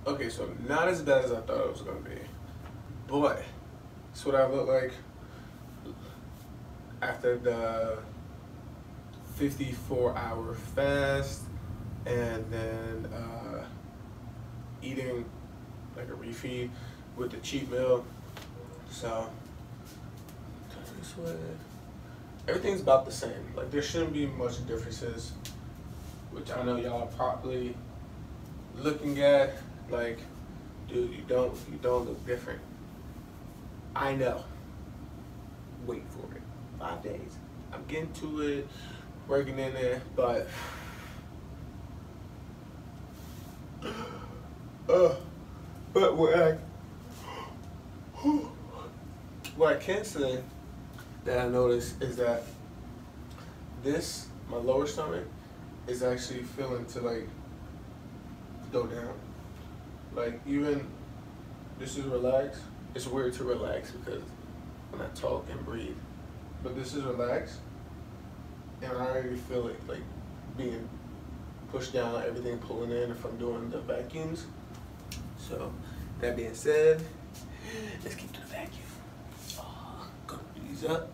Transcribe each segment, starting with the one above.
Okay, so not as bad as I thought it was gonna be, but it's what I look like after the 54-hour fast, and then eating like a refeed with the cheat meal. So this way, everything's about the same. Like there shouldn't be much differences, which I know y'all are probably looking at like, dude, you don't look different. I know. Wait for it. 5 days. I'm getting to it, working in there, but what I can say that I noticed is that my lower stomach is actually feeling to like go down. Like even this is relaxed. It's weird to relax because when I talk and breathe, but this is relaxed, and I already feel it like being pushed down, everything pulling in if I'm doing the vacuums. So that being said, let's get to the vacuum. Go these up.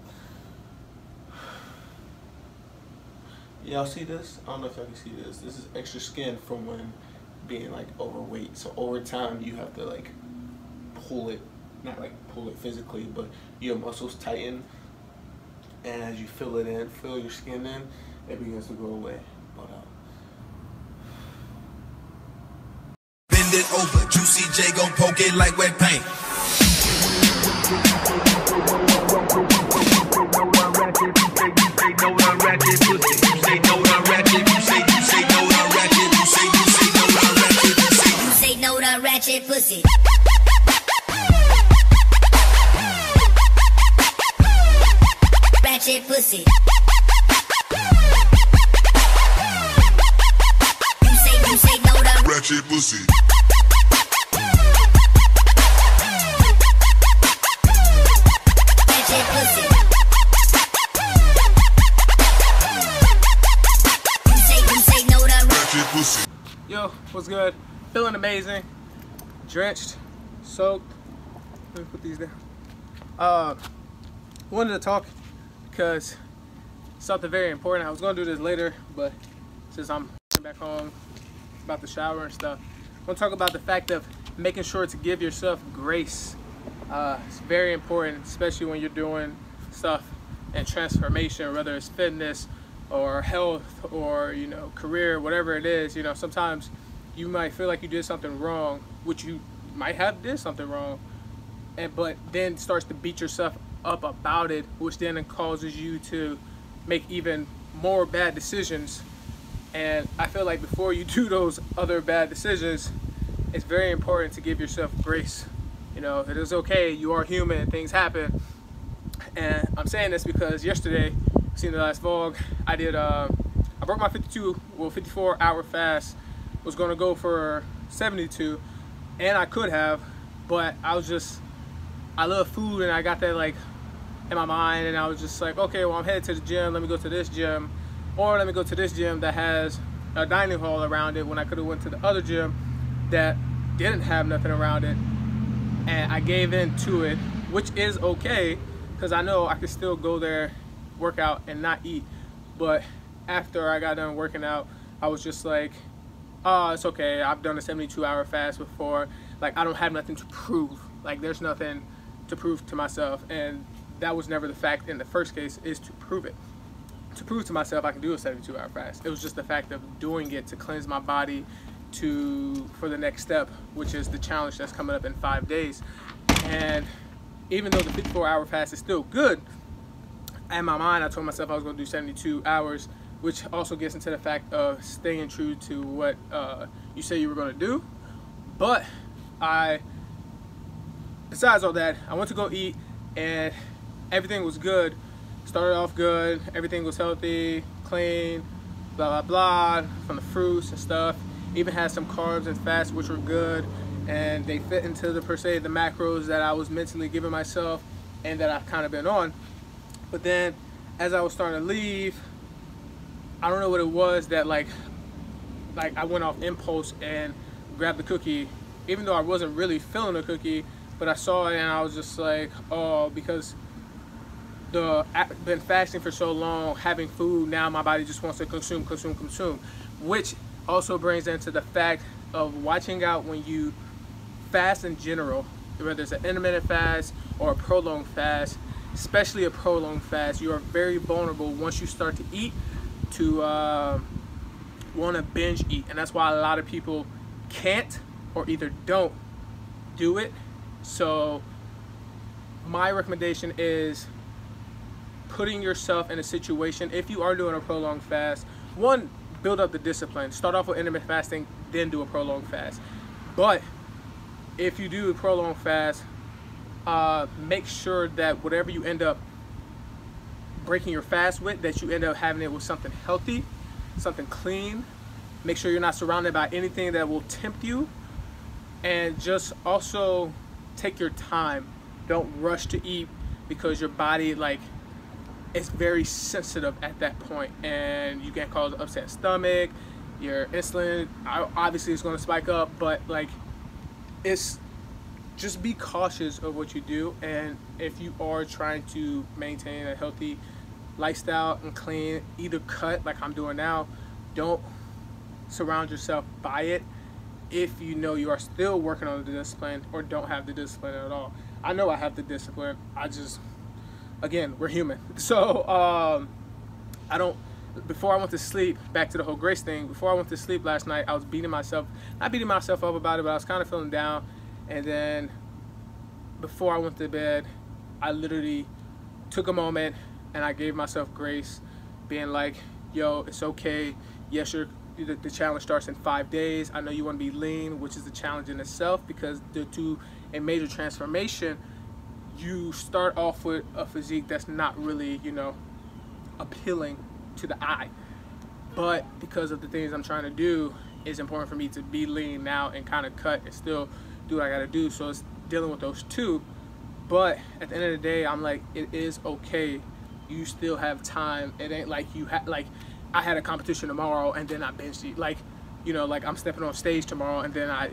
Y'all see this? I don't know if y'all can see this. This is extra skin from when being like overweight. So over time you have to like pull it, not like pull it physically, but your muscles tighten, and as you fill it in, fill your skin in, it begins to go away. But bend it over, Juicy J gon' poke it like wet paint. Ratchet pussy. Ratchet pussy. You say no to ratchet pussy. Ratchet pussy. You say no to ratchet pussy. yo, what's good? Feeling amazing. Drenched, soaked. Let me put these down. Wanted to talk because something very important. I was gonna do this later, but since I'm back home, about the shower and stuff, I want to talk about the fact of making sure to give yourself grace. It's very important, especially when you're doing stuff and transformation, whether it's fitness or health or career, whatever it is. Sometimes you might feel like you did something wrong, which you might have did something wrong, but then starts to beat yourself up about it, which then causes you to make even more bad decisions. And I feel like before you do those other bad decisions, it's very important to give yourself grace. It is okay, you are human, things happen. And I'm saying this because yesterday, seen the last vlog, I broke my 54-hour fast. Was gonna go for 72, and I could have, but I love food, and I got that like in my mind, and I was just like, okay, well, I'm headed to the gym, let me go to this gym, or let me go to this gym that has a dining hall around it, when I could have went to the other gym that didn't have nothing around it. And I gave in to it, which is okay, because I know I could still go there, work out, and not eat. But after I got done working out, I was just like, oh, it's okay, I've done a 72-hour fast before. Like, I don't have nothing to prove. Like, there's nothing to prove to myself. And that was never the fact in the first case, is to prove it. To prove to myself I can do a 72-hour fast. It was just the fact of doing it to cleanse my body for the next step, which is the challenge that's coming up in 5 days. And even though the 54-hour fast is still good, in my mind I told myself I was going to do 72 hours, which also gets into the fact of staying true to what you say you were going to do. But besides all that, I went to go eat, and everything was good. Started off good, everything was healthy, clean, blah, blah, blah, from the fruits and stuff. Even had some carbs and fats, which were good, and they fit into the, per se, the macros that I was mentally giving myself and that I've kind of been on. But then, as I was starting to leave, I don't know what it was that like I went off impulse and grabbed the cookie even though I wasn't really feeling the cookie, but I saw it and I was just like, oh, because I've been fasting for so long, having food, now my body just wants to consume, which also brings into the fact of watching out when you fast in general, whether it's an intermittent fast or a prolonged fast, especially a prolonged fast. You are very vulnerable once you start to eat to want to binge eat, and that's why a lot of people can't or either don't do it. So my recommendation is putting yourself in a situation, if you are doing a prolonged fast, one, build up the discipline. Start off with intermittent fasting, then do a prolonged fast. But if you do a prolonged fast, make sure that whatever you end up breaking your fast with, that you end up having it with something healthy, something clean. Make sure you're not surrounded by anything that will tempt you, and just also take your time. Don't rush to eat, because your body, like, it's very sensitive at that point, and you can cause an upset stomach. Your insulin obviously is going to spike up, but like, it's just be cautious of what you do. And if you are trying to maintain a healthy lifestyle and clean, either cut like I'm doing now, don't surround yourself by it if you know you are still working on the discipline or don't have the discipline at all. I know I have the discipline, I just, again, we're human. So I don't, before I went to sleep, back to the whole grace thing, before I went to sleep last night, I was beating myself, not beating myself up about it, but I was kind of feeling down. And then before I went to bed, I literally took a moment and I gave myself grace, being like, yo, it's okay. Yes, the challenge starts in 5 days. I know you want to be lean, which is a challenge in itself, because due to a major transformation, you start off with a physique that's not really, you know, appealing to the eye. But because of the things I'm trying to do, it's important for me to be lean now and kind of cut and still do what I gotta do. So it's dealing with those two. But at the end of the day, I'm like, it is okay. You still have time. It ain't like you had, like, I had a competition tomorrow and then I binged eat. Like, you know, like I'm stepping on stage tomorrow and then I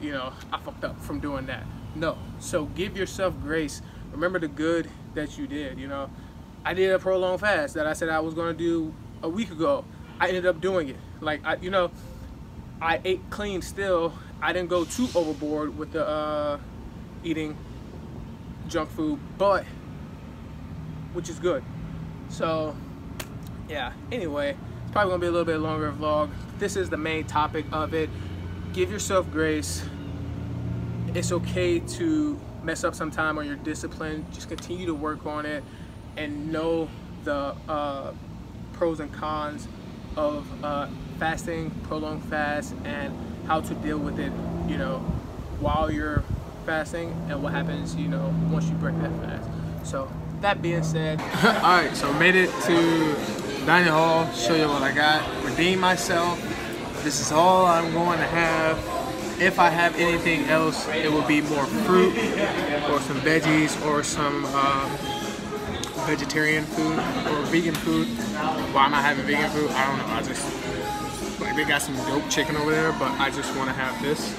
fucked up from doing that. No. So give yourself grace. Remember the good that you did. You know, I did a prolonged fast that I said I was going to do a week ago. I ended up doing it. Like, I ate clean still. I didn't go too overboard with the eating junk food, but which is good. So yeah, anyway, it's probably gonna be a little bit longer vlog. This is the main topic of it. Give yourself grace. It's okay to mess up sometime on your discipline. Just continue to work on it and know the pros and cons of fasting, prolonged fast, and how to deal with it, you know, while you're fasting, and what happens, you know, once you break that fast. So that being said, all right, so made it to dining hall, show you what I got, redeem myself. This is all I'm going to have. If I have anything else, it will be more fruit or some veggies or some vegetarian food or vegan food. Why am I having vegan food? I don't know. I just, like, they got some dope chicken over there, but I just want to have this.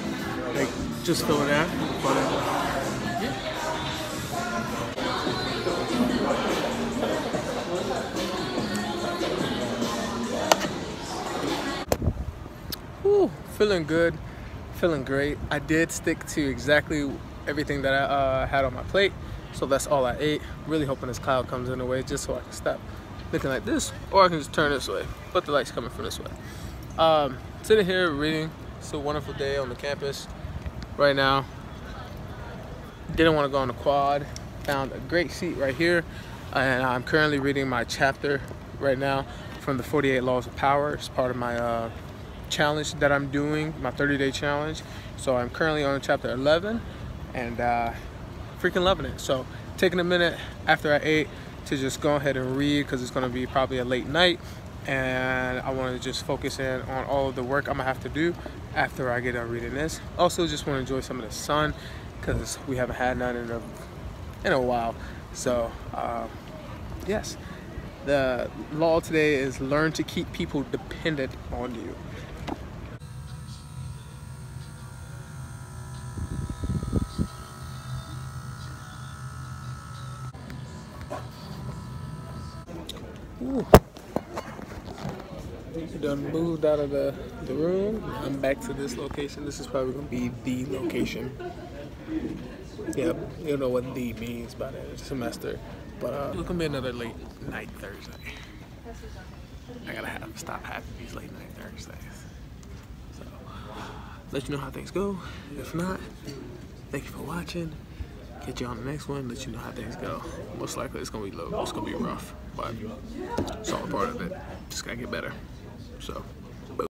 Like, just fill it out. But yeah. Whew, feeling good, feeling great. I did stick to exactly everything that I had on my plate, so that's all I ate. Really hoping this cloud comes in the way just so I can stop looking like this, or I can just turn this way, but the light's coming from this way. Sitting here reading. It's a wonderful day on the campus right now. Didn't want to go on the quad. Found a great seat right here, and I'm currently reading my chapter right now from the 48 Laws of Power. It's part of my challenge that I'm doing, my 30-day challenge. So I'm currently on chapter 11 and freaking loving it. So taking a minute after I ate to just go ahead and read, because it's going to be probably a late night, and I want to just focus in on all of the work I'm gonna have to do after I get done reading this. Also just want to enjoy some of the sun, because we haven't had none in a while. So yes, the law today is learn to keep people dependent on you. done moved out of the room. I'm back to this location. This is probably gonna be the location. Yep, you know what the means by that semester. But it's gonna be another late night Thursday. I gotta stop having these late night Thursdays. So let you know how things go. If not, thank you for watching. Catch you on the next one. Let you know how things go. Most likely it's gonna be low. It's gonna be rough, but it's all a part of it. Just gotta get better. So.